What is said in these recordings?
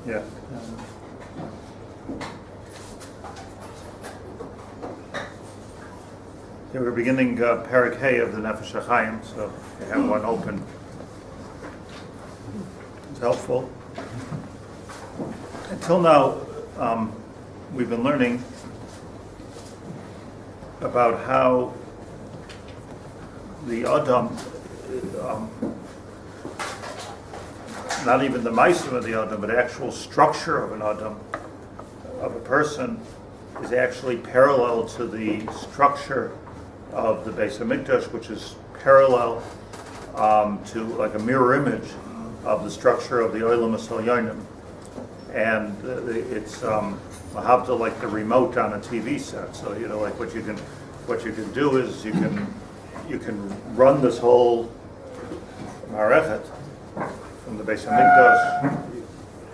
Yeah. Okay, we're beginning Perek Hey of the Nefesh Hachaim, so you have one open. It's helpful. Until now, we've been learning about how the Adam, not even the Meisim of the Adam, but the actual structure of an Adam, of a person, is actually parallel to the structure of the Beis HaMikdash, which is parallel to like a mirror image of the structure of the Olam HaSalyonim. And it's mahavta like the remote on a TV set. So like what you can do is you can run this whole marechet from the Beis HaMikdash.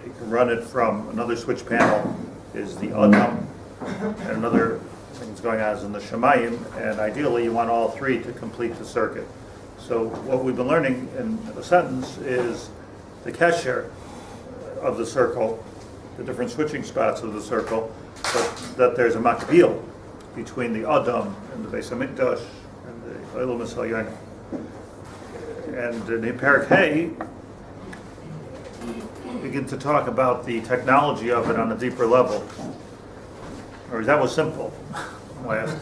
You can run it from another switch panel is the Adam, and another thing that's going on is in the Shemayim, and ideally you want all three to complete the circuit. So what we've been learning in a sentence is the kesher of the circle, the different switching spots of the circle, but that there's a makbil between the Adam and the Beis HaMikdash and the Olam HaSalyonim. And in Perek Hey, begin to talk about the technology of it on a deeper level. Or that was simple. Last.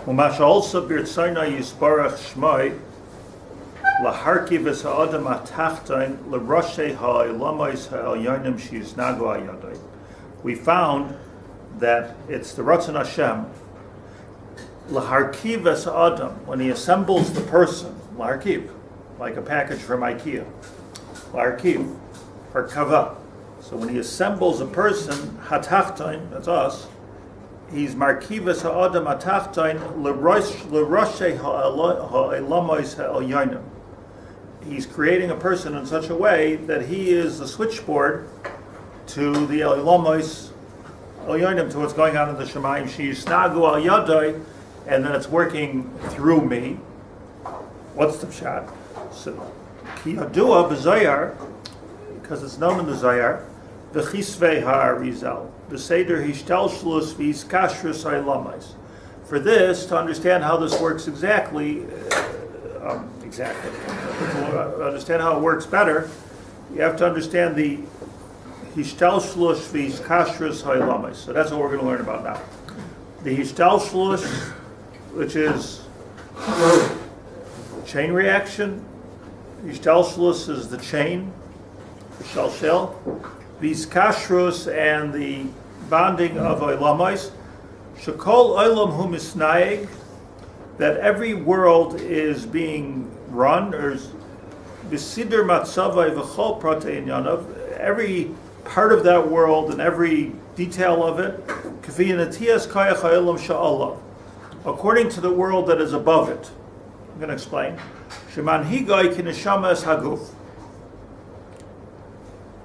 Umasha also birtzayna yisbarach shmai laharkiv es ha'adam atachtain l'roshei ha'olamos ha'elyonim shiyiznagu ha'yadai. We found that it's the Ratzon Hashem laharkiv es ha'adam, when he assembles the person, laharkiv, like a package from IKEA, laharkiv, harkava. So when he assembles a person, hatachtain, that's us, he's markivas ha'adam hatachtain l'roshei ha'elamos ha'elyonim. He's creating a person in such a way that he is the switchboard to the elamos elyonim, to what's going on in the Shemayim, sheyisnagu al yadai, and then it's working through me. What's the pshat? So, ki yadua b'zayar, because it's known in the Zayar, the chisvei ha'arizal, the seder hishtalshlus v'hiskashrus ha'elamais. For this, to understand how this works exactly, to understand how it works better, you have to understand the hishtalshlus v'hiskashrus ha'elamais. So that's what we're going to learn about now. The hishtalshlus, which is chain reaction. Hishtalshlus is the chain, the shalshel. V'hiskashrus and the bonding of olamais. Shekol olam hu misnaeg, that every world is being run, or b'sidr matzavai v'chol pratei inyanav, every part of that world and every detail of it, k'fi netias kayach ha'olam sha'alav, according to the world that is above it. I'm going to explain. Sheman higai ki Neshamah es haguf.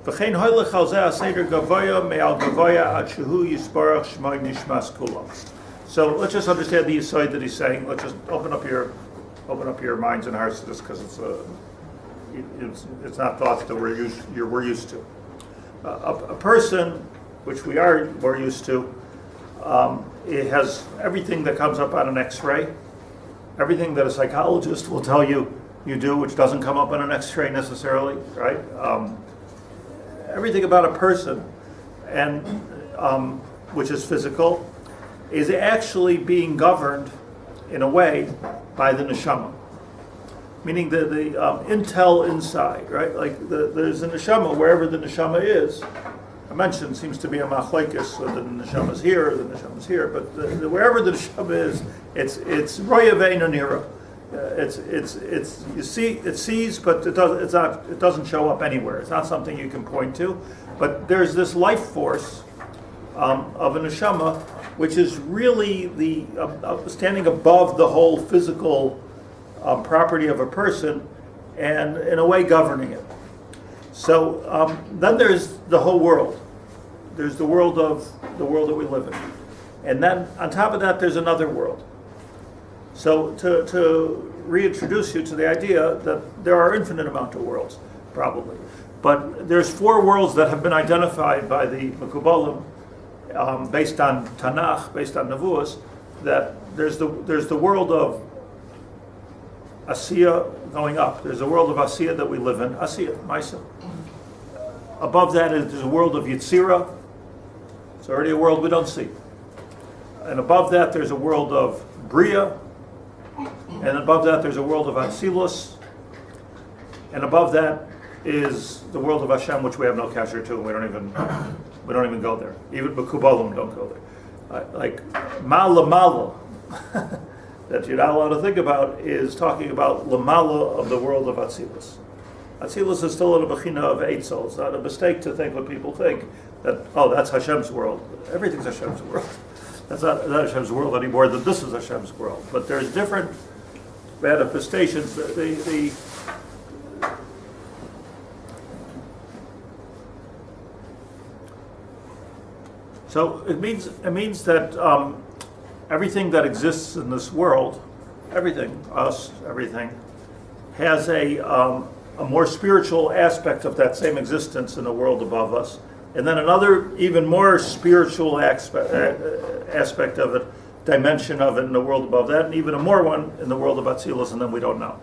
V'chein hoylech al zeh seder gavoya me'al gavoya ad shehu yisbarach shmai nishmas kulam. So let's just understand the aside that he's saying. Let's just open up your minds and hearts to this, because it's not thoughts that we're used to. A person, which we're used to, it has everything that comes up on an X-ray, everything that a psychologist will tell you do, which doesn't come up on an X-ray necessarily, right? Everything about a person, and which is physical, is actually being governed in a way by the Neshamah. Meaning the intel inside, right? Like there's a Neshamah wherever the Neshamah is. I mentioned seems to be a machlekes, so the Neshamah is here, the Neshamah is here, but wherever the Neshamah is, it's roya ve'eino nira. It's you see, it sees, but it doesn't show up anywhere. It's not something you can point to, but there's this life force of a Neshamah, which is really the standing above the whole physical property of a person, and in a way governing it. So then there's the whole world. There's the world that we live in, and then on top of that there's another world. So to reintroduce you to the idea that there are infinite amount of worlds, probably. But there's 4 worlds that have been identified by the Mekubalim, based on Tanakh, based on Nevuos, that there's the world of Asiya going up. There's a world of Asiya that we live in, Asiya, Maisa. Above that is there's a world of Yetzirah. It's already a world we don't see. And above that there's a world of Brio. And above that there's a world of Atzilus. And above that is the world of Hashem, which we have no kasher to, and we don't even go there. Even Mekubalim don't go there. Like Mala that you're not allowed to think about is talking about Lamala of the world of Atzilus. Atzilus is still in a bechina of Eitzel. It's not a mistake to think what people think, that, oh, that's Hashem's world. Everything's Hashem's world. That's not Hashem's world any more than this is Hashem's world. But there's different manifestations. So it means that everything that exists in this world, everything, us, everything, has a more spiritual aspect of that same existence in the world above us, and then another even more spiritual aspect of it, dimension of it in the world above that, and even a more one in the world of Atzilus, and then we don't know.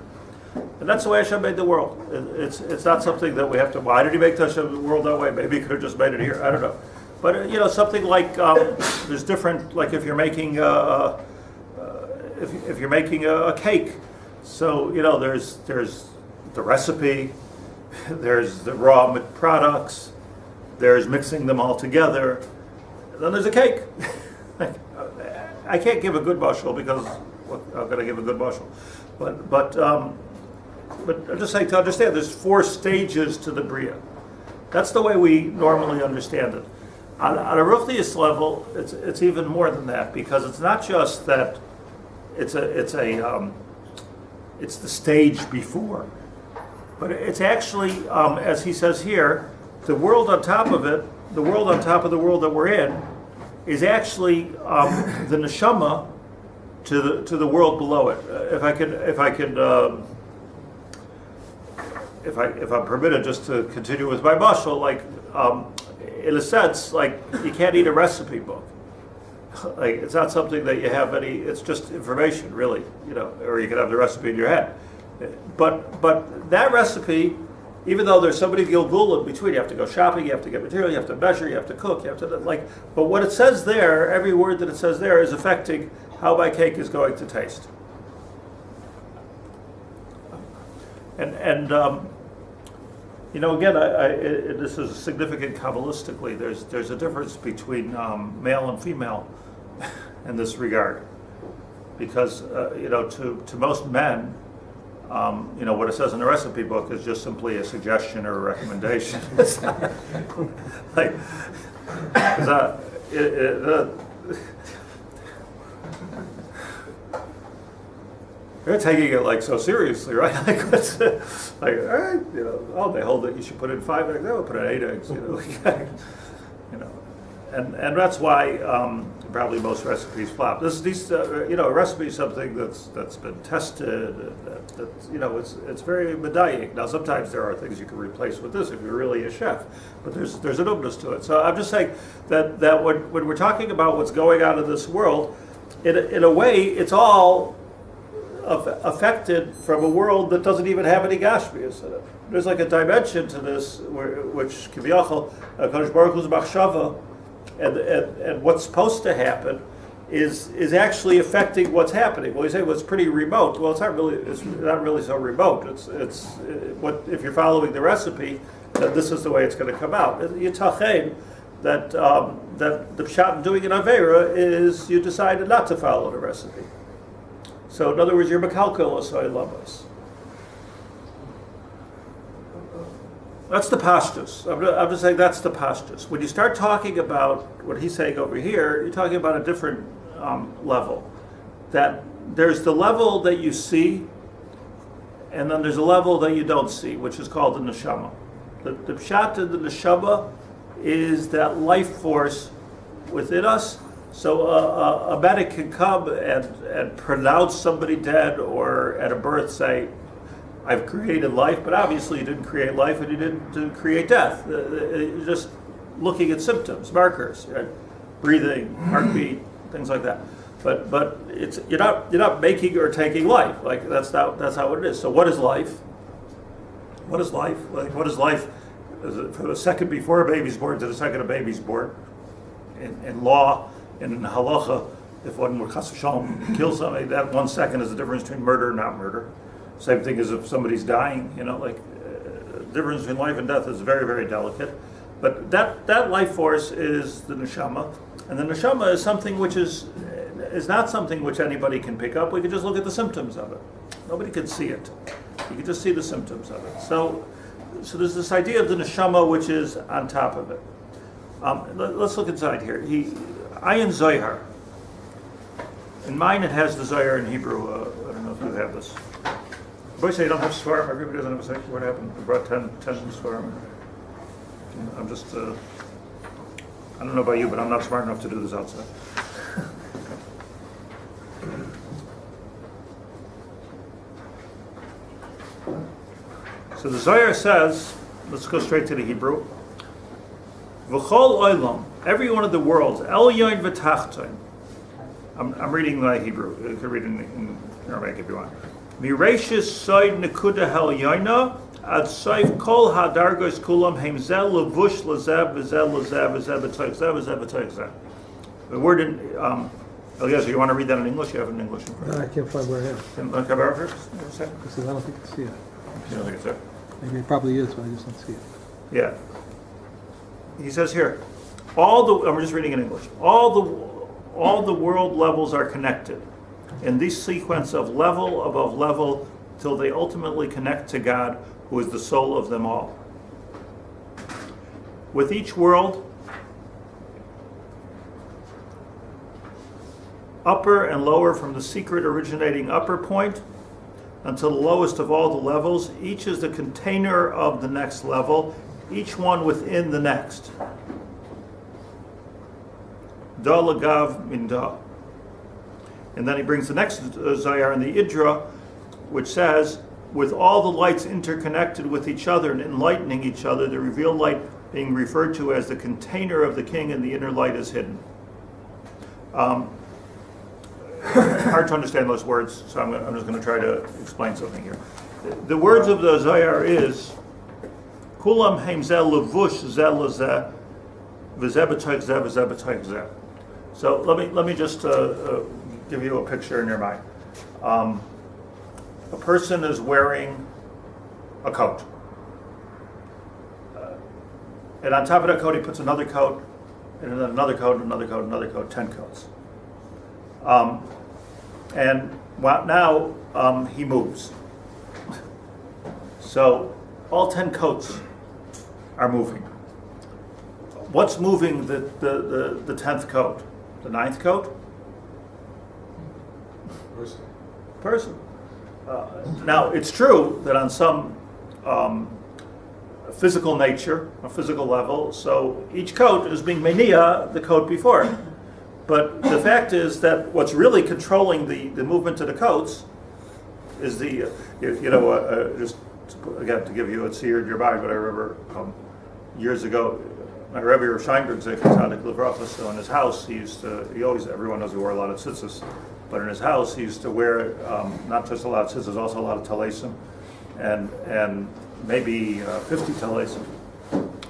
And that's the way Hashem made the world. It's not something that we have to, why did he make the world that way? Maybe he could have just made it here, I don't know. But something like there's different, like if you're making if you're making a cake, so there's the recipe, there's the raw products, there's mixing them all together, and then there's a cake. I can't give a good mashal because I'm going to give a good mashal, but I'm just saying to understand there's 4 stages to the Bria. That's the way we normally understand it. On a ruchnius level, it's even more than that, because it's not just that it's the stage before, but it's actually, as he says here, the world on top of it, the world on top of the world that we're in, is actually the Neshamah to the world below it. If I'm permitted just to continue with my mashal, like. In a sense, like you can't eat a recipe book. Like it's not something that you have any. It's just information, really, or you can have the recipe in your head. But that recipe, even though there's so many gilgul in between, you have to go shopping, you have to get material, you have to measure, you have to cook, you have to But what it says there, every word that it says there, is affecting how my cake is going to taste. And again, this is significant Kabbalistically. There's a difference between male and female in this regard, because to most men, what it says in the recipe book is just simply a suggestion or a recommendation. It's not, like, they're taking it like so seriously, right? Like, all right, they hold it. You should put in 5 eggs. They'll put in 8 eggs. And that's why probably most recipes flop. A recipe is something that's been tested. It's very medayik. Now sometimes there are things you can replace with this if you're really a chef, but there's an umnus to it. So I'm just saying that when we're talking about what's going on in this world, in a way, it's all affected from a world that doesn't even have any gashmias in it. There's like a dimension to this which Kiviyachal, Kadosh Baruch Hu's machshava, and what's supposed to happen is actually affecting what's happening. Well, you say, well, it's pretty remote. Well, it's not really so remote. It's what if you're following the recipe, then this is the way it's going to come out. Yitachem that the pshat in doing an avera is you decided not to follow the recipe. So in other words, you're mekalkel osay lamas. That's the pashtus. I'm just saying that's the pashtus. When you start talking about what he's saying over here, you're talking about a different level. That there's the level that you see, and then there's a level that you don't see, which is called the Neshamah. The pshat in the Neshamah is that life force within us So a medic can come and pronounce somebody dead, or at a birth say, I've created life, but obviously you didn't create life and you didn't create death. You're just looking at symptoms, markers, right? Breathing, heartbeat, things like that. But it's you're not making or taking life. Like that's not what it is. So what is life? What is life? Like what is life? From the second before a baby's born to the second a baby's born. In law, in halacha, if one were chas v'shalom kill somebody, that 1 second is the difference between murder and not murder. Same thing as if somebody's dying. The difference between life and death is very, very delicate. But that life force is the Neshamah, and the Neshamah is something which is not something which anybody can pick up. We can just look at the symptoms of it. Nobody can see it. You can just see the symptoms of it. So there's this idea of the Neshamah which is on top of it. Let's look inside here. Ayin Zohar. In mine it has the Zohar in Hebrew. I don't know if you have this. Boy, say you don't have Svarim. Everybody doesn't have a sefer. What happened? I brought 10 Svarim. I'm just, I don't know about you, but I'm not smart enough to do this outside. So the Zohar says, let's go straight to the Hebrew. V'chol olam, every one of the worlds, el yoin v'tachtoin. I'm reading my Hebrew. You can read it in Aramaic if you want. Mireshis soid nekuda hel yoina, ad soif kol hadargos kulam heimzel levush lezev v'zev lezev v'zev v'toich zev v'zev v'toich zev. The word in, Eliezer, you want to read that in English? You have it in English in front. No, I can't find where I have it. Can I come over first? Because I don't think I see it. You don't think it's there? Maybe it probably is, but I just don't see it. Yeah. He says here, I'm just reading in English. All the world levels are connected in this sequence of level above level till they ultimately connect to God, who is the soul of them all. With each world, upper and lower from the secret originating upper point until the lowest of all the levels, each is the container of the next level, each one within the next. Da lagav min da. And then he brings the next Zohar in the Idra, which says, with all the lights interconnected with each other and enlightening each other, the revealed light being referred to as the container of the king, and the inner light is hidden. Hard to understand those words, so I'm just going to try to explain something here. The words of the Zohar is, Kulam heimzel levush zeh lezeh v'zeh b'toich zeh v'zeh b'toich zeh. So let me just give you a picture in your mind. A person is wearing a coat. And on top of that coat, he puts another coat, and then another coat, another coat, another coat, 10 coats. And now he moves. So all 10 coats are moving. What's moving the 10th coat? The 9th coat? Person. Now, it's true that on some physical nature, a physical level, so each coat is being menia the coat before it. But the fact is that what's really controlling the movement of the coats is the, just again to give you a seer in your mind, but I remember years ago, my Rabbi Reb Chaim Volozhin, so in his house, everyone knows he wore a lot of tzitzis, but in his house he used to wear not just a lot of tzitzis, also a lot of talesim, and maybe 50 talesim,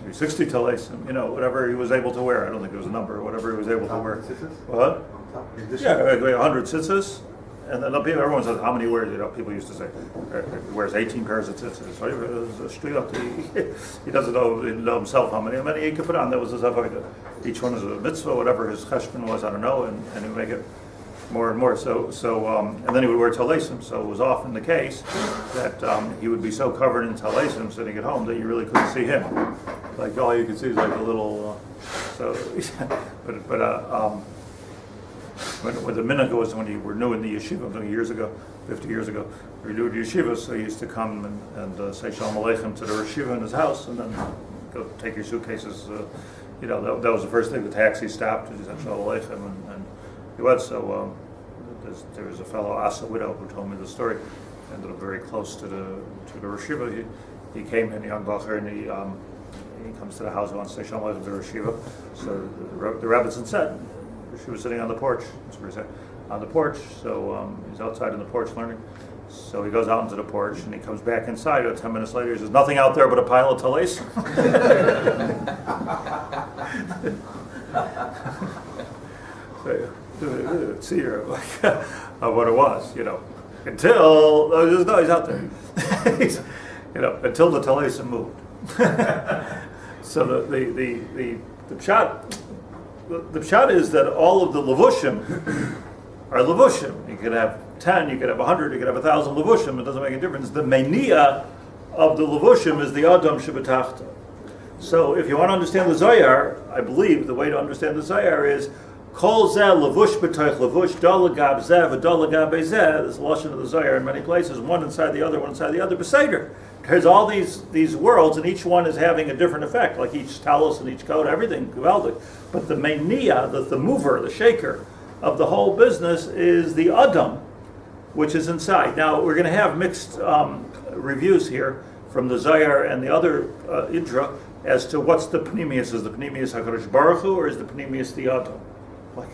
maybe 60 talesim, whatever he was able to wear. I don't think there was a number, whatever he was able to wear. What? Yeah, 100 tzitzis. And then everyone says, how many wears? People used to say, he wears 18 pairs of tzitzis. He doesn't know himself how many he could put on. That was his avodah. Each one is a mitzvah, whatever his cheshbon was, I don't know, and he would make it more and more. So and then he would wear talesim. So it was often the case that he would be so covered in talesim sitting at home that you really couldn't see him. Like all you could see is like a little. When the minhag was, when you were new in the yeshiva, 50 years ago, we were new in the yeshiva, so he used to come and say Shalom Aleichem to the yeshiva in his house, and then go take your suitcases that was the first thing the taxi stopped. He said, Shalom Aleichem, and he went. So there was a fellow, Asa widow, who told me the story. Ended up very close to the Rosh Yeshiva. He came in, a young bacher, and he comes to the house and wants to say Shalom Aleichem to Rosh Yeshiva. So the Rebbetzin said, she was sitting on the porch. That's what he said, on the porch. So he's outside on the porch learning. So he goes out into the porch and he comes back inside. 10 minutes later, he says, "Nothing out there but a pile of talais." So, see here, of what it was, until no, he's out there. Until the talais moved. So the pshat is that all of the levushim are levushim. You could have 10, you could have 100, you could have 1,000 levushim. It doesn't make a difference. The mania of the levushim is the adam shebetachta. So if you want to understand the Zohar, I believe the way to understand the Zohar is kol zeh levush b'toich levush dalagab zeh v'dalagab zeh. There's a lashon of the Zohar in many places, one inside the other, beseder. There's all these worlds, and each one is having a different effect, like each talos and each code, everything, gewaldig. But the mania, the mover, the shaker of the whole business is the adam, which is inside. Now, we're going to have mixed reviews here from the Zohar and the other Idra as to what's the Pneumius. Is the Pneumius HaKadosh Baruch Hu, or is the Pneumius the Adam? Like,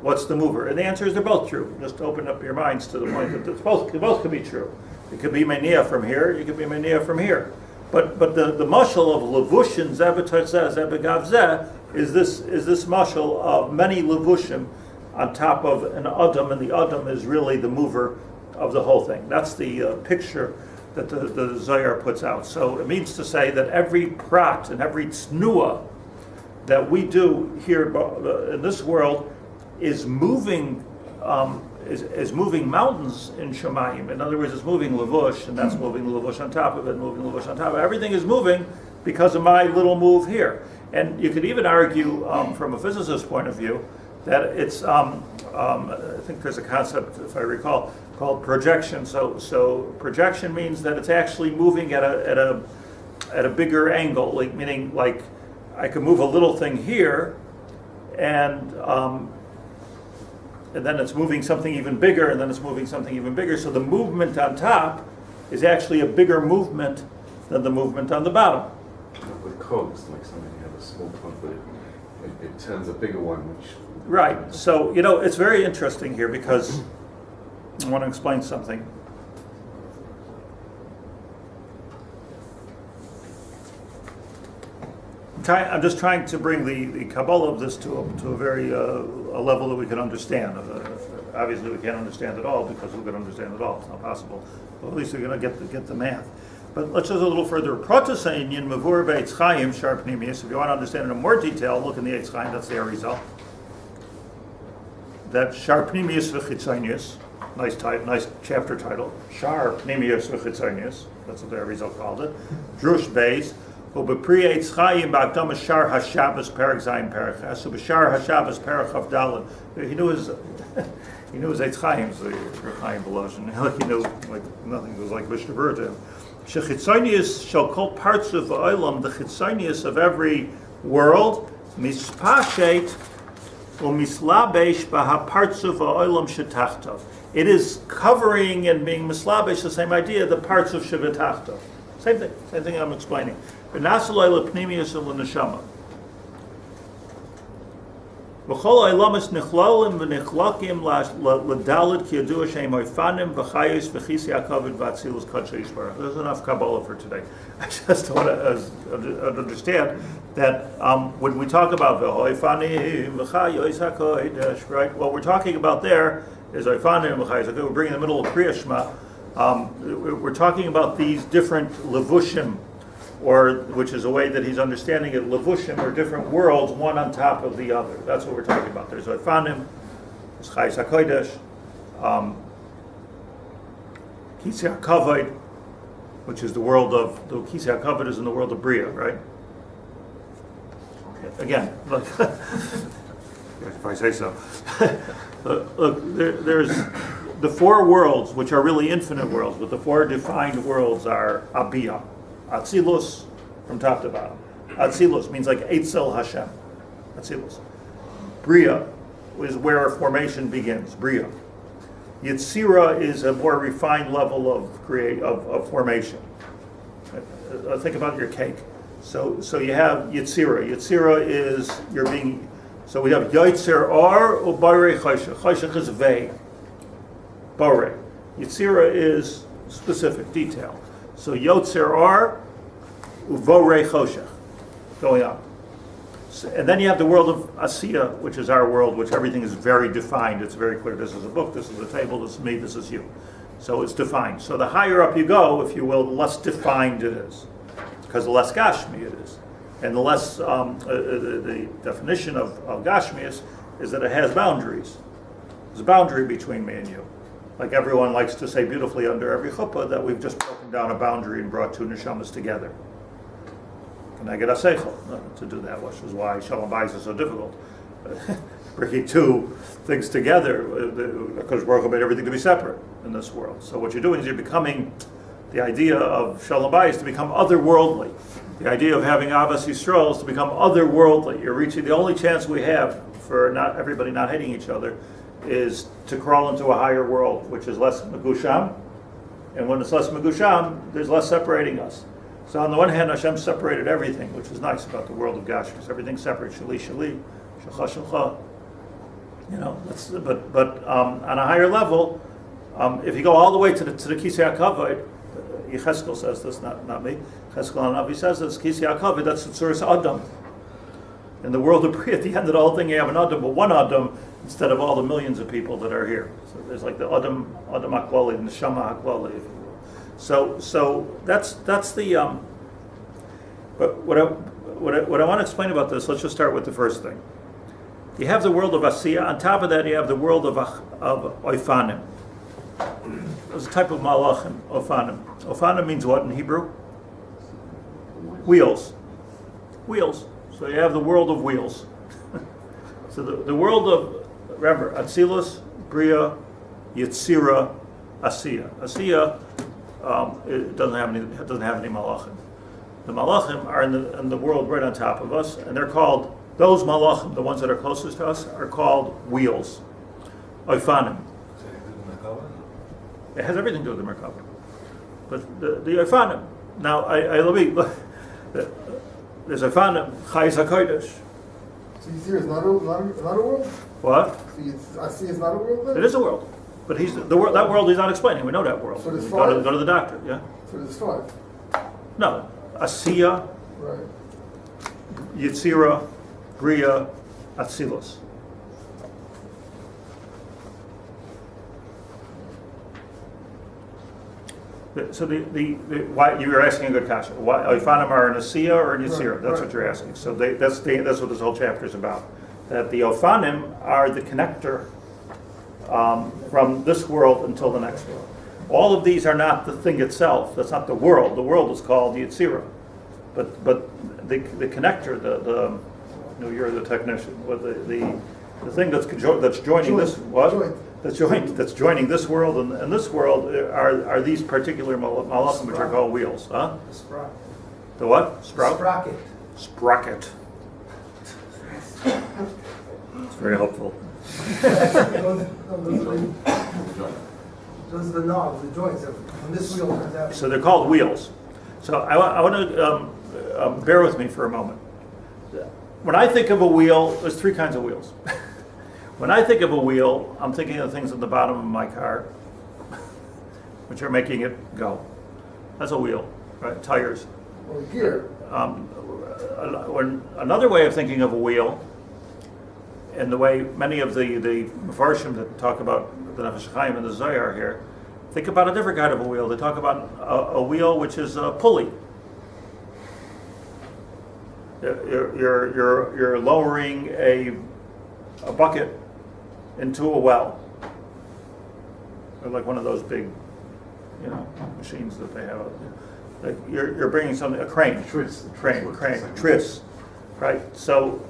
what's the mover? And the answer is they're both true. Just open up your minds to the point that both can be true. It could be Mania from here, it could be Mania from here. But the mashal of Levushin, Zebetach Zeh, Zebegav Zeh, is this mashal of many Levushim on top of an Adam, and the Adam is really the mover of the whole thing. That's the picture that the Zohar puts out. So it means to say that every prat and every tznuah that we do here in this world is moving is moving mountains in Shemayim. In other words, it's moving Levush, and that's moving the Levush on top of it, moving Levush on top of it. Everything is moving because of my little move here. And you could even argue from a physicist's point of view that it's, I think there's a concept, if I recall, called projection. So projection means that it's actually moving at a bigger angle, meaning I can move a little thing here, and then it's moving something even bigger, and then it's moving something even bigger. So the movement on top is actually a bigger movement than the movement on the bottom. With cogs, like something you have a small point, but it turns a bigger one, which... Right. So, it's very interesting here because I want to explain something. I'm just trying to bring the Kabbalah of this to a very a level that we can understand. Obviously, we can't understand it all because who can understand it all? It's not possible. Well, at least we're going to get the math. But let's just a little further. Pardes Union Mavur Beit Chaim Shaar Pneumius. If you want to understand it in more detail, look in the Eitz Chaim. That's the Arizal. That Shaar Pneumius v'Chitzonius. Nice chapter title. Shaar Pneumius v'Chitzonius. That's what the Arizal called it. Drush Beis. Ubepri Eitz Chaim ba'akdam Shaar Hashabbos Perek Zayin Perek Ches. Ub'Shaar Hashabbos Perek Chav Daled. He knew his Eitz Chaim's the Reb Chaim Volozhin. He knew nothing was like Mishnah Berurah to him. Shechitzonius shall call parts of the olam, the chitzonius of every world, mispashet umislabesh baha parts of the olam shetachtav. It is covering and being mislabesh, the same idea, the parts of shetachtav. Same thing I'm explaining. V'nasalei lepnimius and l'neshamah. V'chol oilamis nichlalim v'nichlakim l'dalid ki yadua sheim oifanim v'chayos v'chisi ha'kavod v'atzilus kodshei yishbarach. There's enough Kabbalah for today. I just want to understand that when we talk about v'oifanim v'chayos ha'kodesh, right? What we're talking about there is oifanim v'chayos ha'kodesh. We're bringing the middle of Kriya Shema. We're talking about these different levushim, or which is a way that he's understanding it, levushim are different worlds, one on top of the other. That's what we're talking about. There's Oifanim, there's Chayis HaKodesh, Kisi HaKavod, which is the world of, the Kisi HaKavod is in the world of Brio, right? Again, look, if I say so. Look, there's the four worlds, which are really infinite worlds, but the four defined worlds are Abiyah. Atzilus, from top to bottom. Atzilus means like Eitzel Hashem. Atzilus. Brio is where formation begins. Brio. Yetzira is a more refined level of formation. Think about your cake. So you have Yetzira. Yetzira is you're being. So we have Yotzer Or U'Borei Choshech. Choshech is vague. Borei. Yetzira is specific, detail. So Yotzer Or U'Borei Choshech, going up. And then you have the world of Asiya, which is our world, which everything is very defined. It's very clear. This is a book, this is a table, this is me, this is you. So it's defined. So the higher up you go, if you will, the less defined it is. Because the less Gashmi it is. And the less, the definition of Gashmi is that it has boundaries. There's a boundary between me and you. Like everyone likes to say beautifully under every chuppah that we've just broken down a boundary and brought two neshamas together. Can I get a seichel to do that, which is why Shalom Bais is so difficult. Bringing two things together, because Baruch Hu made everything to be separate in this world. So what you're doing is you're becoming, the idea of Shalom Bais to become otherworldly. The idea of having Avas Yisrael is to become otherworldly. You're reaching, the only chance we have for not everybody not hating each other is to crawl into a higher world, which is less Megusham. And when it's less Megusham, there's less separating us. So on the one hand, Hashem separated everything, which is nice about the world of Gashmis. Everything's separate. Shali, shali, shalcha, shalcha. You know, but on a higher level, if you go all the way to the Kisei HaKavod, Yecheskel says this, not me. Yecheskel Hanavi says this. Kisei HaKavod, that's the Tzuras Adam. In the world of Bria, at the end of the whole thing, you have an Adam, but one Adam instead of all the millions of people that are here. So there's like the Adam Aklali, the Neshamah Aklali, if you will. So that's the. But what I want to explain about this, let's just start with the first thing. You have the world of Asiya. On top of that, you have the world of Oifanim. There's a type of Malachim, Ofanim. Ofanim means what in Hebrew? Wheels. Wheels. So you have the world of wheels. So the world of, remember, Atzilus, Bria, Yetzira, Asiya. Asiya it doesn't have any Malachim. The Malachim are in the world right on top of us, and they're called, those Malachim, the ones that are closest to us, are called wheels. Oifanim. It has everything to do with the Merkava. But the Oifanim, now let me look. There's Oifanim, Chayes HaKodesh. So you see it's not a world? What? So I see it's not a world then? It is a world. But that world he's not explaining. We know that world. So there's go five? to the doctor, yeah? So there's five. No. Asiya, Right. Yetzira, Bria, Atzilus. So why you were asking a good question. Why Oifanim are in Asiya or in Yetzira? That's what you're asking. So that's what this whole chapter is about. That the Oifanim are the connector from this world until the next world. All of these are not the thing itself. That's not the world. The world is called Yetzira. But the connector, you're the technician. But the thing that's joining this what? That's joining this world and this world are these particular malachim which are called wheels, huh? The sprocket. The what? Sprout? Sprocket. Sprocket. It's very helpful. Those are the knobs, the joints of when this wheel comes out. So they're called wheels. So I want to bear with me for a moment. When I think of a wheel, there's three kinds of wheels. When I think of a wheel, I'm thinking of things at the bottom of my car, which are making it go. That's a wheel, right? Tires. Or gear. Another way of thinking of a wheel, and the way many of the Mefarshim that talk about the Nefesh Hachaim and the Zohar here, think about a different kind of a wheel. They talk about a wheel which is a pulley. You're lowering a bucket into a well, or like one of those big, machines that they have. Like you're bringing something, a crane, tris, right? So,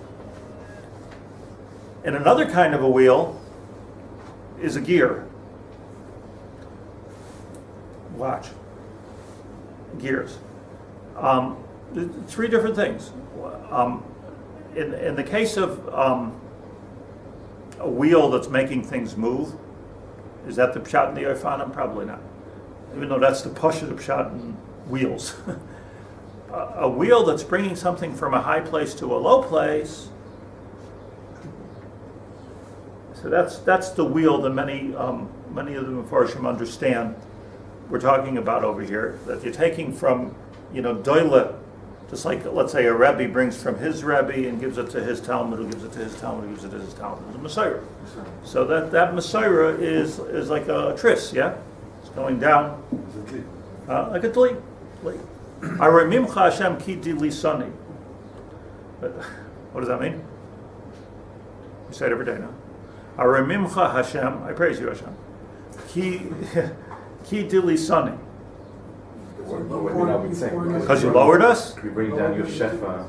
and another kind of a wheel is a gear. Watch. Gears. Three different things. in the case of a wheel that's making things move, is that the pshat in the Oifanim? Probably not. Even though that's the push of the pshat in wheels. A wheel that's bringing something from a high place to a low place. So that's the wheel that many of the Mefarshim understand we're talking about over here. That you're taking from, doile, just like, let's say, a Rebbe brings from his Rebbe and gives it to his Talmud, who gives it to his Talmud, who gives it to his Talmud. It's a Messiah. So that Messiah is like a tris, yeah? It's going down. Like a dli. Aramimcha Hashem ki dili sani. What does that mean? You say it every day now. Aramimcha Hashem, I praise you, Hashem. Ki dili sani. Because you lowered us? We bring down your shefa.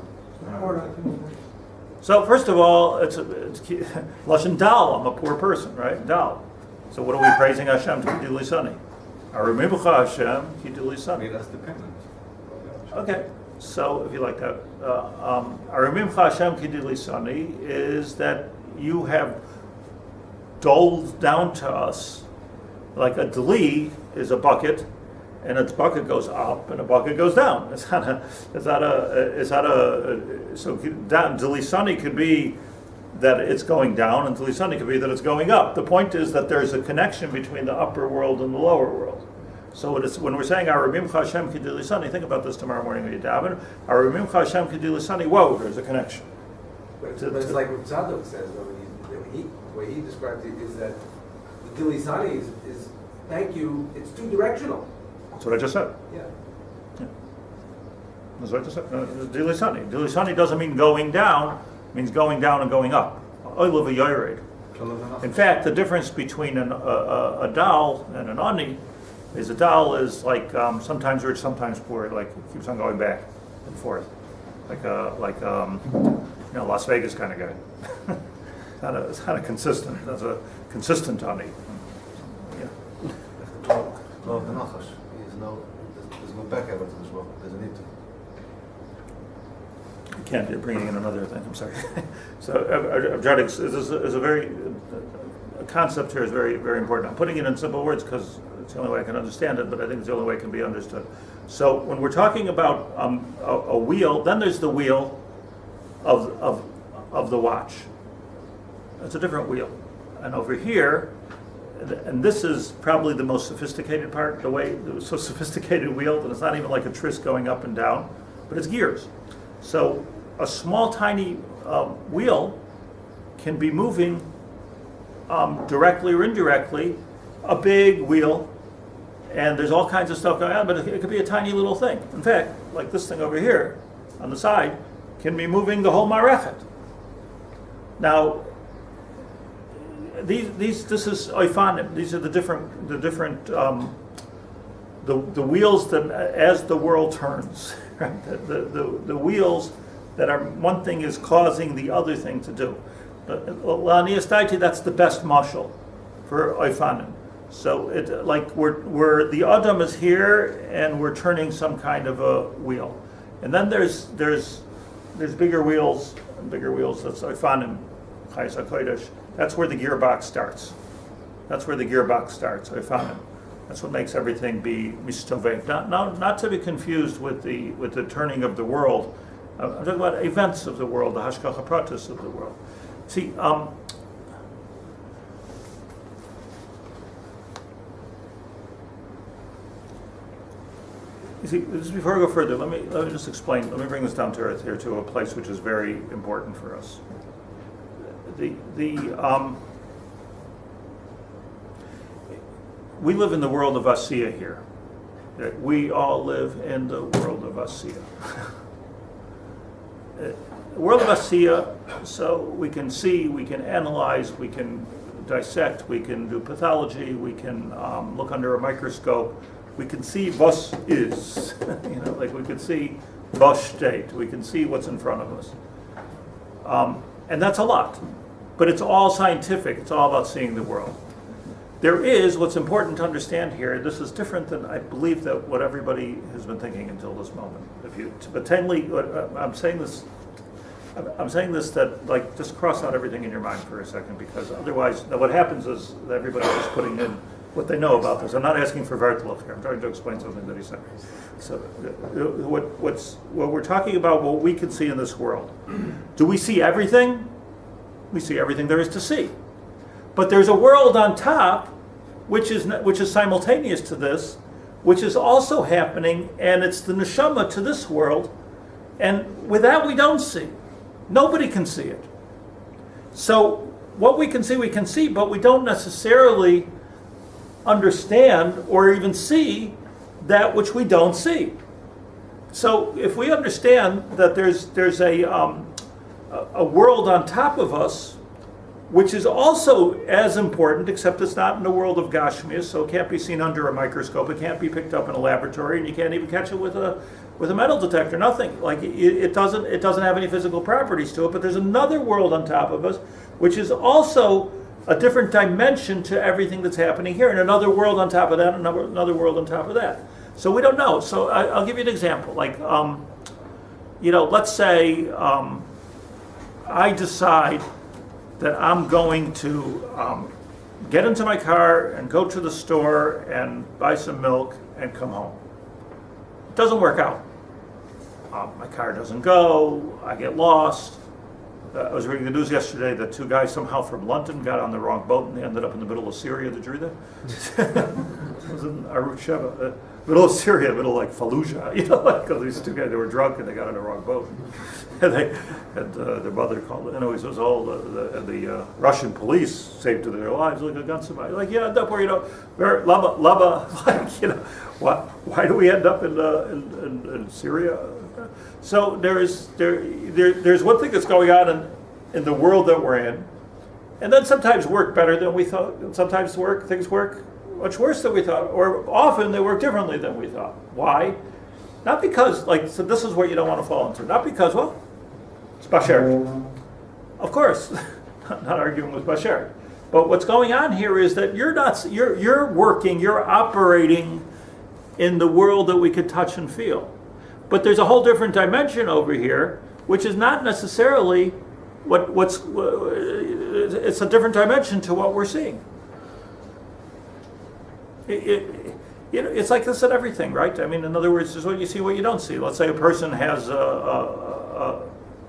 So first of all, it's Lashon Dal, I'm a poor person, right? Dal. So what are we praising Hashem to Kiduli Sani? Aramimcha Hashem Kiduli Sani. That's dependent. Okay, so if you like that, Aramimcha Hashem Kiduli Sani is that you have doled down to us like a dli is a bucket, and its bucket goes up and a bucket goes down. So Delisani could be that it's going down, and Delisani could be that it's going up. The point is that there's a connection between the upper world and the lower world. So when we're saying Aramimcha Hashem Ki Delisani, think about this tomorrow morning when you daven. Aramimcha Hashem Ki Delisani, whoa, there's a connection. But it's like what Tzadok says, though, the way he described it is that the Dilisani is thank you, it's two directional. That's what I just said. Yeah. That's what I just said. Dilisani. Dilisani doesn't mean going down, it means going down and going up. Oil of a yored. In fact, the difference between a dal and an ani is a dal is like sometimes rich, sometimes poor. Like it keeps on going back and forth, like Las Vegas kind of guy. It's kind of consistent. That's a consistent ani. Yeah. No, the Nachash. There's no back ever to this world. There's a need to. You can't. You're bringing in another thing. I'm sorry. So, Abjadic is a very a concept here is very, very important. I'm putting it in simple words because it's the only way I can understand it, but I think it's the only way it can be understood. So, when we're talking about a wheel, then there's the wheel of the watch. It's a different wheel, and over here. And this is probably the most sophisticated part, so sophisticated wheel that it's not even like a tris going up and down, but it's gears. So a small, tiny wheel can be moving directly or indirectly a big wheel, and there's all kinds of stuff going on, but it could be a tiny little thing. In fact, like this thing over here on the side can be moving the whole marechet. Now, this is oifanim. These are the different the wheels that as the world turns, right? The wheels that are one thing is causing the other thing to do. La'aniyastaiti, that's the best mashal for oifanim. So it like we're the Adam is here and we're turning some kind of a wheel, and then there's bigger wheels. That's oifanim, chayes hakodesh. That's where the gearbox starts. Oifanim. That's what makes everything be mistovek. Not to be confused with the turning of the world. I'm talking about events of the world, the hashgacha pratis of the world. See, just before I go further, let me just explain. Let me bring this down to earth here to a place which is very important for us. We live in the world of Asiya here. We all live in the world of Asiya. The world of Asiya, so we can see, we can analyze, we can dissect, we can do pathology, we can look under a microscope, we can see was is, like we can see was state, we can see what's in front of us. And that's a lot. But it's all scientific. It's all about seeing the world. There is, what's important to understand here, this is different than I believe that what everybody has been thinking until this moment. I'm saying this I'm saying this that, like, just cross out everything in your mind for a second, because otherwise, now what happens is that everybody's just putting in what they know about this. I'm not asking for Vertlof here. I'm trying to explain something that he said. So, what we're talking about, what we can see in this world. Do we see everything? We see everything there is to see. But there's a world on top, which is simultaneous to this, which is also happening, and it's the Neshamah to this world. And with that, we don't see. Nobody can see it. So what we can see, but we don't necessarily understand or even see that which we don't see. So if we understand that there's a world on top of us, which is also as important, except it's not in the world of Gashmias, so it can't be seen under a microscope, it can't be picked up in a laboratory, and you can't even catch it with a metal detector, nothing. Like it doesn't have any physical properties to it, but there's another world on top of us, which is also a different dimension to everything that's happening here, and another world on top of that, another world on top of that. So we don't know. So I'll give you an example. Like, let's say I decide that I'm going to get into my car and go to the store and buy some milk and come home. It doesn't work out. My car doesn't go, I get lost. I was reading the news yesterday that two guys somehow from London got on the wrong boat and they ended up in the middle of Syria. Did you read that? It was in Arut Sheva, middle of Syria, middle of like Fallujah, like these two guys, they were drunk and they got on the wrong boat. And their mother called it. Anyways, it was all the Russian police saved to their lives, like a gun somebody. Like, yeah, end up where, lava, like, why do we end up in Syria? So there's one thing that's going on in the world that we're in, and then sometimes work better than we thought, and sometimes things work much worse than we thought, or often they work differently than we thought. Why? Not because, so this is what you don't want to fall into. Not because, it's Basher. Of course, not arguing with Basher. But what's going on here is that you're working, you're operating in the world that we could touch and feel. But there's a whole different dimension over here, which is not necessarily it's a different dimension to what we're seeing. It's like this at everything, right? I mean, in other words, there's what you see, what you don't see. Let's say a person has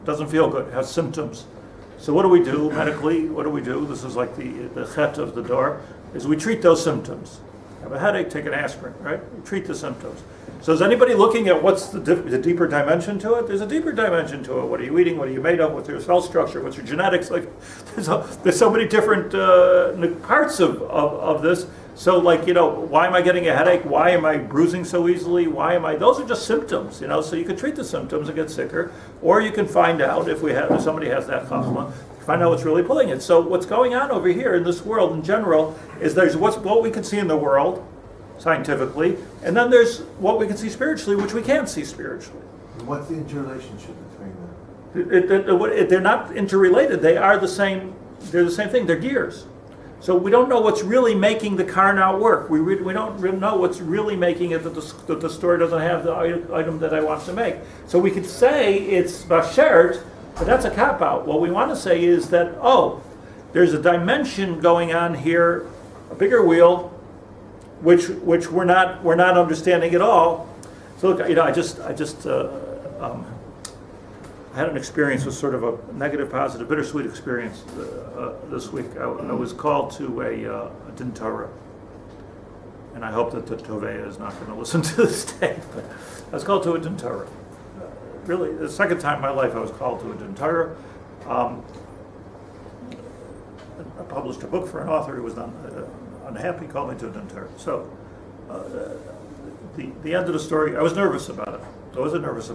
doesn't feel good, has symptoms. So what do we do medically? What do we do? This is like the chet of the door, is we treat those symptoms. Have a headache, take an aspirin, right? We treat the symptoms. So is anybody looking at what's the deeper dimension to it? There's a deeper dimension to it. What are you eating? What are you made of? What's your cell structure? What's your genetics? Like, there's so many different parts of this. So, why am I getting a headache? Why am I bruising so easily? Those are just symptoms, So you can treat the symptoms and get sicker, or you can find out if somebody has that chachma, find out what's really pulling it. So what's going on over here in this world in general is there's what we can see in the world, scientifically, and then there's what we can see spiritually, which we can't see spiritually. What's the interrelationship between them? They're not interrelated. They are the same. They're the same thing. They're gears. So we don't know what's really making the car not work. We don't really know what's really making it that the store doesn't have the item that I want to make. So we could say it's bashert, but that's a cop-out. What we want to say is that, there's a dimension going on here, a bigger wheel, which we're not understanding at all. So look, I had an experience with sort of a negative, positive, bittersweet experience this week. I was called to a din Torah, and I hope that the Tovea is not going to listen to this tape. But I was called to a din Torah. Really, the second time in my life I was called to a din Torah. I published a book for an author who was unhappy, called me to a din Torah. So the end of the story, I was nervous about it. I wasn't nervous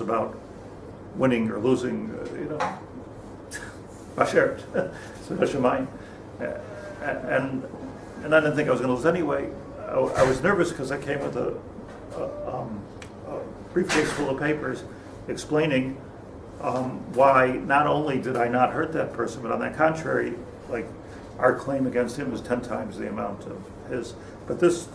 about winning or losing, Basher, so Neshamah. And I didn't think I was going to lose anyway. I was nervous because I came with a briefcase full of papers explaining why not only did I not hurt that person, but on the contrary, our claim against him was 10 times the amount of his. But this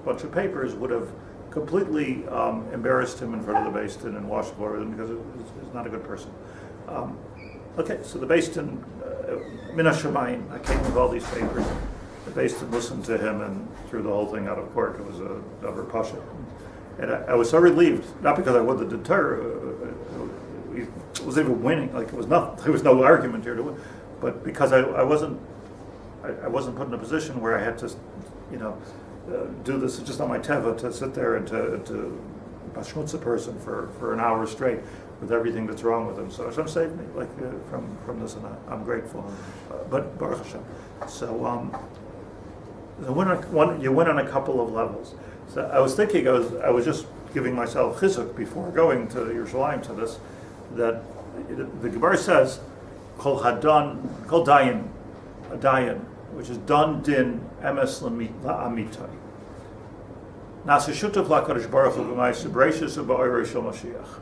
bunch of papers would have completely embarrassed him in front of the Beis Din and washed the floor with him because he's not a good person. Okay, so the Beis Din, Min HaShamayim, I came with all these papers. The Beis Din listened to him and threw the whole thing out of court. It was a davar pasha. And I was so relieved, not because I wanted the Torah, it was even winning, like there was no argument here to win, but because I wasn't put in a position where I had to, do this just on my teva, to sit there and to bashmutz a person for an hour straight with everything that's wrong with him. So Hashem saved me, from this, and I'm grateful. But Baruch Hashem. So you win on a couple of levels. So I was thinking, I was just giving myself chizuk before going to Yerushalayim to this, that the Gemara says, Kol dayan, a dayan, which is done din emes la'amitai. Nasa shutav la'kadosh baruch hu b'ma'aseh bereishis u'ba'orei shel Mashiach.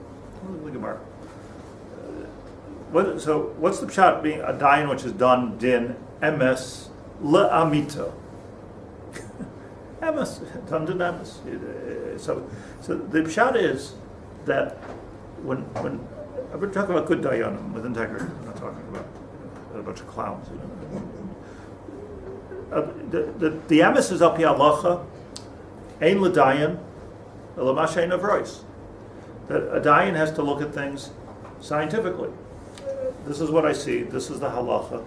The Gemara. So what's the pshat being a dayan which is done din emes la'amita? Emes, done din emes. So the pshat is that when we're talking about good dayanim with integrity, I'm not talking about a bunch of clowns. The emes is al pi halacha, ein l'dayan, ela mashein avrois. That a dayan has to look at things scientifically. This is what I see. This is the halacha,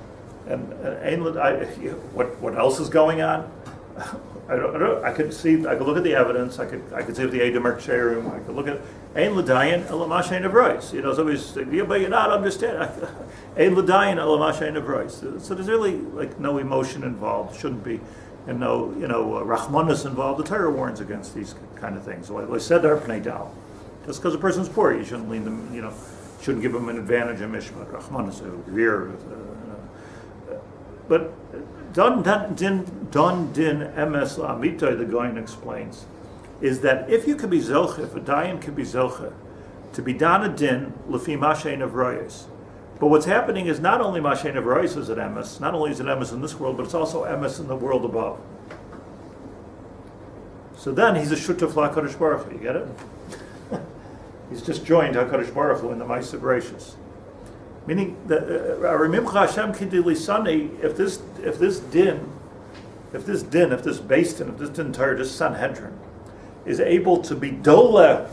and ein what else is going on? I don't know. I could look at the evidence. I could see if the AJOP Shiurim. I could look at ein l'dayan ela mashein avrois. Somebody's but you're not understanding. Ein l'dayan ela mashein avrois. So there's really no emotion involved. Shouldn't be, and no rachmanis involved. The Torah warns against these kind of things. So I said there pnei dal. Just because a person's poor, you shouldn't lean them. Shouldn't give them an advantage in mishpat. Rachmanis, rear. But Don din emes la'amitai, the Goyen explains, is that if you could be zoche, if a dayan could be zoche, to be dana din lefi mashein of royes. But what's happening is not only mashein of royes is at emes, not only is it emes in this world, but it's also emes in the world above. So then he's a shutaf la'kadosh baruch hu. You get it? He's just joined HaKadosh Baruch Hu in the Ma'aseh Bereishis. Meaning that Hashem Kidilisani, if this Beis Din Torah, this Sanhedrin, is able to be dole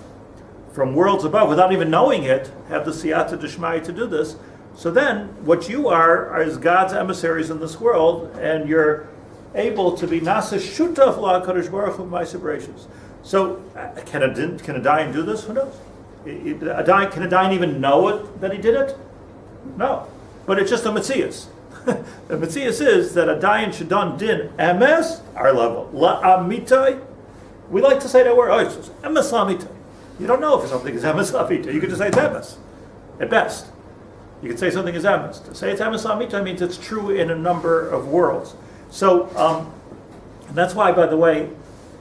from worlds above without even knowing it, have the siyata d'shmai to do this, so then what you are is God's emissaries in this world, and you're able to be nasa shutaf la'kadosh baruch hu Ma'aseh Bereishis. So can a dayan do this? Who knows? Can a dayan even know it that he did it? No, but it's just a metzias. The metzias is that a dayan should done din emes, our level, la'amitai. We like to say that word. Oh, it's just emes la'amitai. You don't know if something is emes la'amitai. You could just say it's emes, at best. You could say something is emes. To say it's emes la'amitai means it's true in a number of worlds. So and that's why, by the way,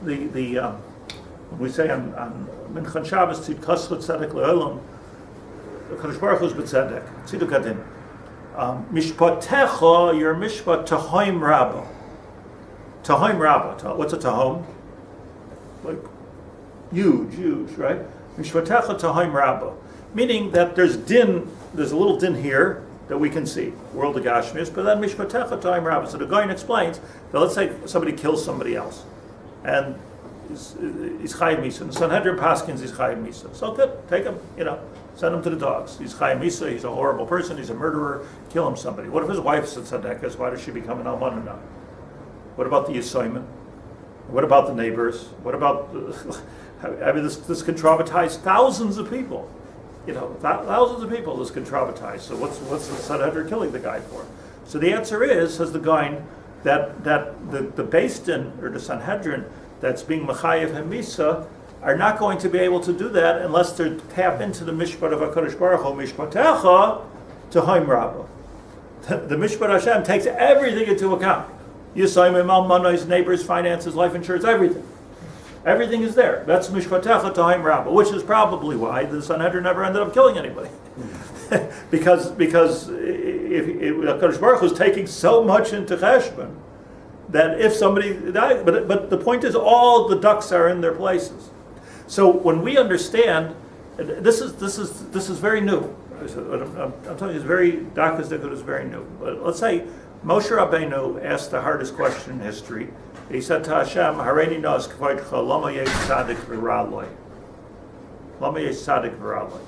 the when we say on Minchan Shabbos, Tzid Kasrut Tzedek Le'olam, the Kadosh Baruch Hu is b'tzedek. Tziduk adin. Mishpatecha, your mishpat tahoim rabba. Tahoim rabba. What's a tahom? Like huge, right? Mishpatecha tahoim rabba. Meaning that there's a little din here that we can see, world of Gashmias, but then mishpatecha tahoim rabba. So the Goyen explains that let's say somebody kills somebody else, and he's chayim misa. And Sanhedrin paskins he's chayim misa. So good, take him, send him to the dogs. He's chayim misa, he's a horrible person, he's a murderer, kill him somebody. What if his wife's a tzedekah? Why does she become an almanah? What about the Yisoyman? What about the neighbors? What about, this can traumatize thousands of people. Thousands of people this can traumatize. So what's the Sanhedrin killing the guy for? So the answer is, says the Goyen, that the Beis Din, or the Sanhedrin, that's being Mechayev Hamisa, are not going to be able to do that unless they tap into the Mishpat of HaKadosh Baruch Hu, Mishpatecha, to Haim Rabbah. The Mishpat Hashem takes everything into account. Yisayim, Almanah, neighbors, finances, life insurance, everything. Everything is there. That's Mishpatecha to Haim Rabbah, which is probably why the Sanhedrin never ended up killing anybody. because if HaKadosh Baruch Hu is taking so much into Cheshbon, that if somebody died, but the point is all the ducks are in their places. So when we understand, this is very new. I'm telling you, it's very Dakas Dikut is very new. But let's say Moshe Rabbeinu asked the hardest question in history. He said to Hashem, "Hareini nos k'voidcha lama yesh tzadik v'raloi." Lama yesh tzadik v'raloi.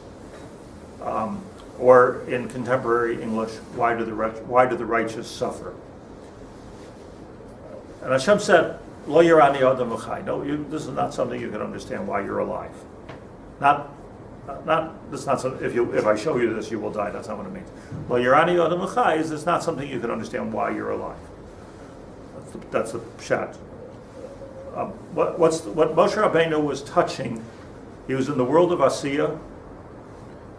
Or in contemporary English, why do the righteous suffer? And Hashem said, "Lo yarani adam v'chai." No, this is not something you can understand why you're alive. This is not something. If I show you this, you will die. That's not what it means. Lo yarani adam v'chai is it's not something you can understand why you're alive. That's the pshat. What Moshe Rabbeinu was touching, he was in the world of Asiya,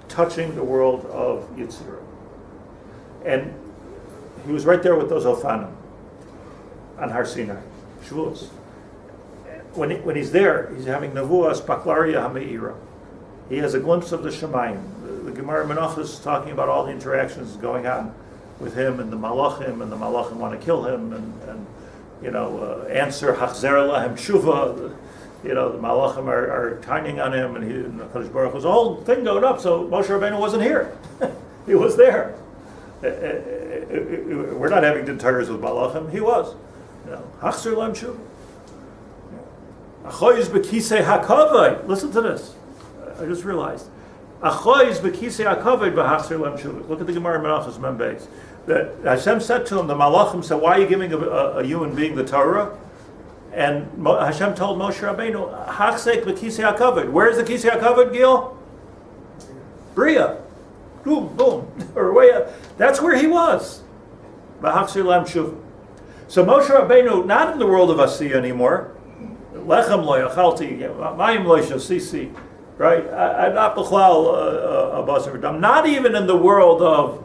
touching the world of Yitzhira. And he was right there with those Ophanim on Har Sinai, Shavuos. When he's there, he's having Nevuas Baklaria HaMe'ira. He has a glimpse of the Shemayim. The Gemara Menachos is talking about all the interactions going on with him and the Malachim want to kill him, and answer Hachzer Lahem Shuva. The Malachim are tiny on him, and the Kadosh Baruch Hu's whole thing going up. So Moshe Rabbeinu wasn't here; he was there. We're not having dintaras with Malachim. He was. Hachzer Lahem Shuva. Achoyz b'kisei hakavod. Listen to this. I just realized. Achoyz b'kisei hakavod v'hachzer Lahem Shuva. Look at the Gemara Menachos Membeis. That Hashem said to him, the Malachim said, "Why are you giving a human being the Torah?" And Hashem told Moshe Rabbeinu, "Hachsek b'kisei hakavod." Where's the kisei hakavod, Gil? Brio. Boom, boom. Or way up. That's where he was. V'hachzer Lahem Shuva. So Moshe Rabbeinu, not in the world of Asiya anymore. Lechem lo yachalti, mayim lo shasisi. Right? I'm not b'chlal abasar. I'm not even in the world of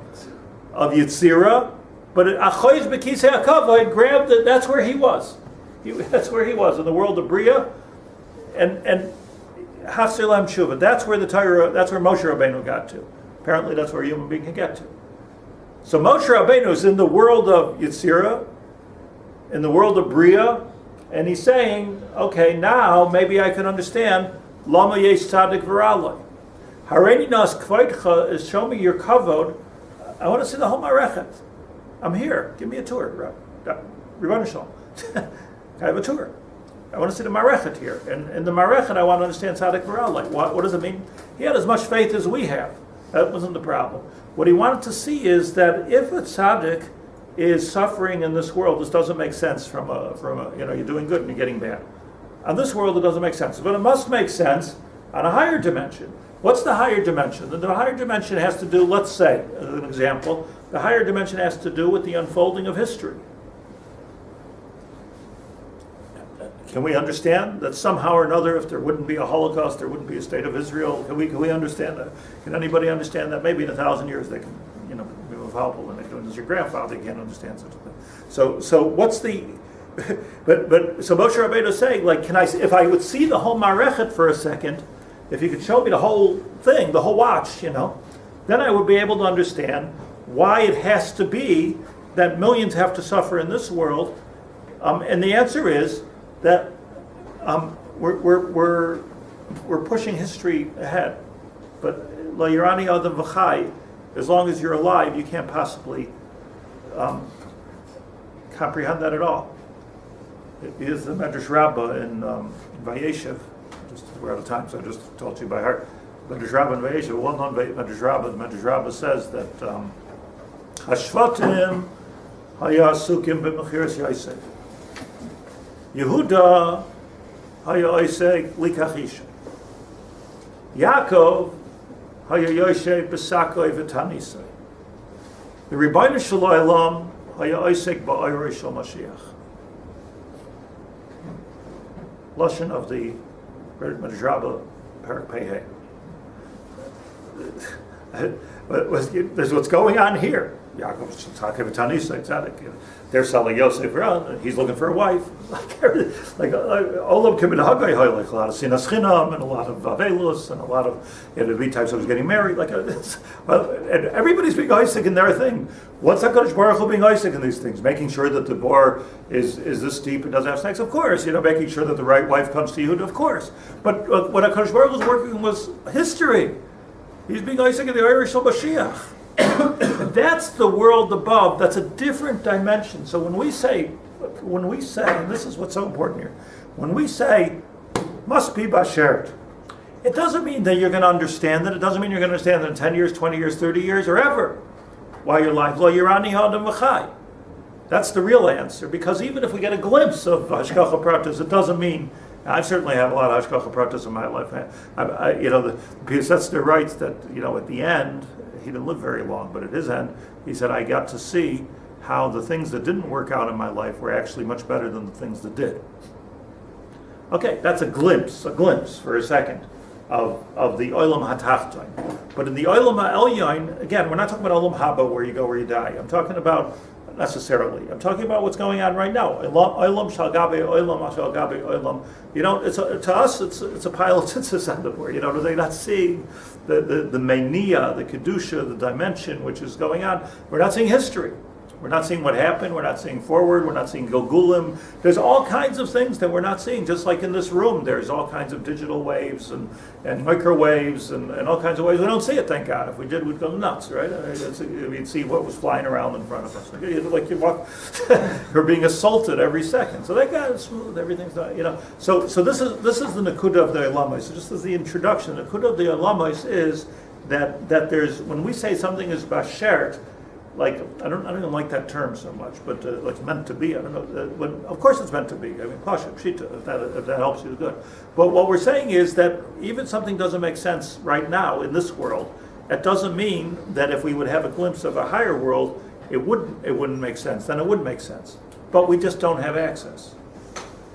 Yitzira, but Achoyz b'kisei hakavod grabbed it. That's where he was. That's where he was, in the world of Bria, and Hachzer Lahem Shuva. That's where the Torah. That's where Moshe Rabbeinu got to. Apparently, that's where a human being can get to. So Moshe Rabbeinu is in the world of Yitzira, in the world of Bria, and he's saying, "Okay, now maybe I can understand Lama Yesh Tzadik V'Raloi. Hareini Nas Kvoidcha is show me your kavod. I want to see the whole Marechet. I'm here. Give me a tour, Rebbeinu Shalom. I have a tour. I want to see the Marechet here. And in the Marechet, I want to understand Tzadik V'Raloi. What does it mean? He had as much faith as we have. That wasn't the problem. What he wanted to see is that if a tzaddik is suffering in this world, this doesn't make sense from a you're doing good and you're getting bad. On this world, it doesn't make sense. But it must make sense on a higher dimension. What's the higher dimension? The higher dimension has to do, let's say, as an example, the higher dimension has to do with the unfolding of history. Can we understand that somehow or another, if there wouldn't be a Holocaust, there wouldn't be a state of Israel? Can we understand that? Can anybody understand that? Maybe in 1,000 years they can, be more helpful than they do. As your grandfather can't understand such a thing. So what's the? So Moshe Rabbeinu is saying, if I would see the whole Marechet for a second, if you could show me the whole thing, the whole watch, then I would be able to understand why it has to be that millions have to suffer in this world. And the answer is that we're pushing history ahead. But La Yarani Adam V'chai, as long as you're alive, you can't possibly comprehend that at all. It is the Medrash Rabbah in Vayeshev. We're out of time, so I just told you by heart. Medrash Rabbah in Vayeshev, well-known Medrash Rabbah. The Medrash Rabbah says that Hashvatim haya asukim b'mechiras Yosef. Yehuda haya oiseg likachisha. Yaakov haya yoshev b'sakoi v'tanisai. The Rebbeinu Shel Olam haya oiseg ba'orei shel Mashiach. Lashon of the Medrash Rabbah, Parak Pehei. There's what's going on here. Yaakov Tzaddik V'Tanisai Tzaddik. They're selling Yosef around. He's looking for a wife. Like Olam Kibbutz Haggai Hoylech, a lot of Sinas Chinam and a lot of Avelus and a lot of the types of getting married. And everybody's being Isaac in their thing. What's HaKadosh Baruch Hu being Isaac in these things? Making sure that the bor is this deep and doesn't have sex, of course. Making sure that the right wife comes to Yehud, of course. But what HaKadosh Baruch Hu was working was history. He's being Isaac in the Irish Mashiach. That's the world above. That's a different dimension. So when we say, and this is what's so important here, when we say must be bashert, it doesn't mean that you're going to understand it. It doesn't mean you're going to understand it in 10 years, 20 years, 30 years, or ever. While you're alive, lo yirani hadam v'chai. That's the real answer. Because even if we get a glimpse of hashgacha pratis, it doesn't mean. I certainly have a lot of hashgacha pratis in my life. The Piasetzner writes that at the end. He didn't live very long, but at his end, he said, I got to see how the things that didn't work out in my life were actually much better than the things that did. Okay, that's a glimpse for a second of the Olam HaTachton. But in the Olam HaElyon, again, we're not talking about Olam Haba, where you go where you die. I'm talking about, necessarily, I'm talking about what's going on right now. Olam shal gabe olam shal gabe olam. To us, it's a pile of tzitzis on the board. They're not seeing the mania, the kedusha, the dimension which is going on. We're not seeing history. We're not seeing what happened. We're not seeing forward. We're not seeing Gilgulim. There's all kinds of things that we're not seeing. Just like in this room, there's all kinds of digital waves and microwaves and all kinds of waves. We don't see it, thank God. If we did, we'd go nuts, right? We'd see what was flying around in front of us. Like you walk, you're being assaulted every second. So that got it smooth. Everything's not, So this is the Nakuda of the Olamais. So just as the introduction, the Nakuda of the Olamais is that there's, when we say something is bashert, like I don't even like that term so much, but like meant to be. I don't know. But of course it's meant to be. I mean, pasha pshita. If that helps you, good. But what we're saying is that even something doesn't make sense right now in this world. It doesn't mean that if we would have a glimpse of a higher world, it wouldn't make sense. Then it would make sense. But we just don't have access.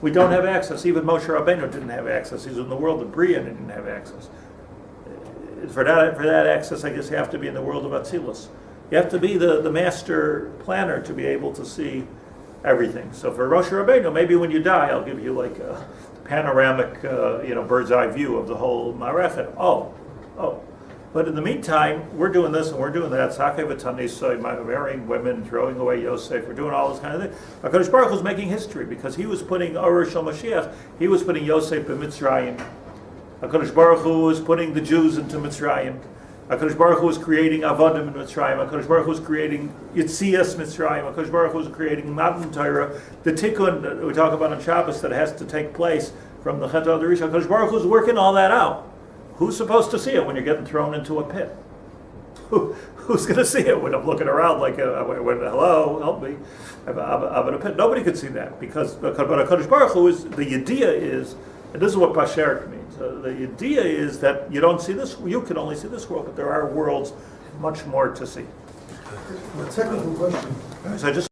We don't have access. Even Moshe Rabbeinu didn't have access. He's in the world of Brio and he didn't have access. For that access, I guess you have to be in the world of Atzilus. You have to be the master planner to be able to see everything. So for Rosh Rabbeinu, maybe when you die, I'll give you like a panoramic, bird's eye view of the whole Marechet. Oh. But in the meantime, we're doing this and we're doing that. Sakei v'tanisai, marrying women, throwing away Yosef. We're doing all this kind of thing. HaKadosh Baruch Hu was making history because he was putting Orah Shel Mashiach. He was putting Yosef in Mitzrayim. HaKadosh Baruch Hu was putting the Jews into Mitzrayim. HaKadosh Baruch Hu was creating Avodim in Mitzrayim. HaKadosh Baruch Hu was creating Yitzias Mitzrayim. HaKadosh Baruch Hu was creating Matan Torah. The Tikkun that we talk about on Shabbos that has to take place from the Chet HaDarish. HaKadosh Baruch Hu was working all that out. Who's supposed to see it when you're getting thrown into a pit? Who's going to see it when I'm looking around like, hello, help me. I'm in a pit. Nobody could see that because HaKadosh Baruch Hu is, the idea is, and this is what Bashert means. The idea is that you don't see this, you can only see this world, but there are worlds much more to see. A technical question. So I just